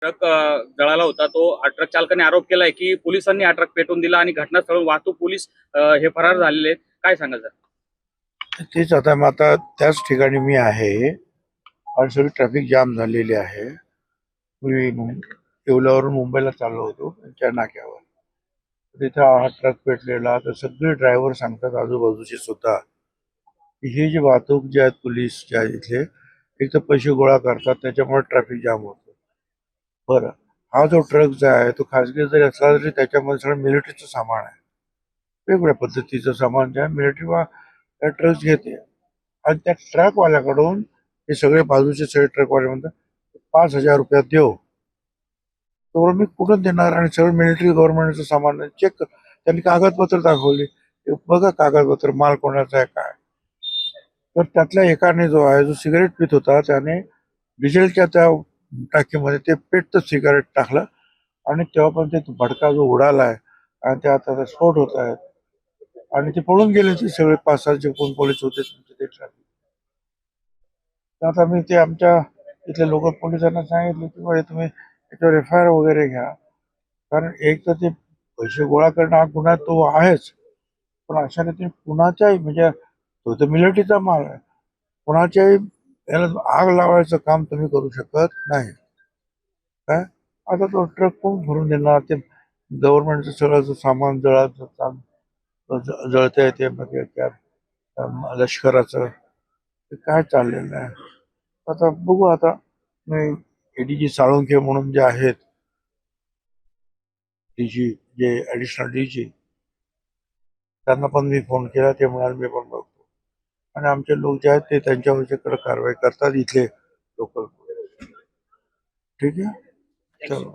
Truck जळाला होता. तो ट्रक चालकाने आरोप केलाय की पोलिसांनी हा ट्रक पेटवून दिला आणि घटनास्थळावर वाहतूक पोलीस हे फरार झालेले आहेत. काय सांगाल? तेच आता मग आता त्याच ठिकाणी मी आहे आणि सगळी ट्रॅफिक जाम झालेली आहे. मी येवल्यावरून मुंबईला चाललो होतो त्या नाक्यावर. तिथे हा ट्रक पेटलेला. तर सगळे ड्रायव्हर सांगतात आजूबाजूचे सुद्धा की ही जी वाहतूक जे आहेत पोलीस जे आहेत इथले एक तर पैसे गोळा करतात त्याच्यामुळे ट्रॅफिक जाम होतं. बरं, हा जो ट्रक जो आहे तो खासगी जरी असला तरी त्याच्यामध्ये सगळं मिलिटरीचं सामान आहे. वेगवेगळ्या पद्धतीचं सामान जे आहे मिलिटरी त्या ट्रक घेते आणि त्या ट्रकवाल्याकडून हे सगळे बाजूचे सगळे ट्रकवाले म्हणतात 5,000 रुपयात देऊ. तर मी कुठून देणार आणि सगळं मिलिटरी गव्हर्नमेंटचं सामान चेक कर. त्यांनी कागदपत्र दाखवली. ते बघा कागदपत्र माल कोणाचा आहे काय. तर त्यातल्या एकाने जो आहे जो सिगारेट पित होता त्याने डिझेलच्या त्या टाकीमध्ये ते पेटतं सिगारेट टाकलं आणि तेव्हापासून ते भडका जो उडाला आहे आणि ते आता स्फोट होत आहेत आणि ते पळून गेले ते सगळे 5-6 जे कोण पोलीस होते ते ट्रॅफिक. तर आता मी ते आमच्या इथल्या लोकल पोलिसांना सांगितलं की बाबा तुम्ही याच्यावर FIR वगैरे घ्या. कारण एक तर ते पैसे गोळा करणं हा गुन्हा तो आहेच, पण अशा रीतीने कुणाच्याही म्हणजे तो तर मिलिटरीचा माल आहे. कुणाच्याही याला आग लावायचं काम तुम्ही करू शकत नाही. काय आता तो ट्रक कोण भरून देणार? ते गव्हर्नमेंटचं सगळं जो सामान जळतंय ते मग त्या लष्कराचं ते काय चाललेलं आहे. आता बघू. आता मी ADG साळुंखे म्हणून जे आहेत DG जे ऍडिशनल DG त्यांना पण मी फोन केला. ते म्हणाले मी पण बघतो आणि आमचे लोक जे आहेत ते त्यांच्याकडे कारवाई करतात इथले लोकल. ठीक आहे, चलो.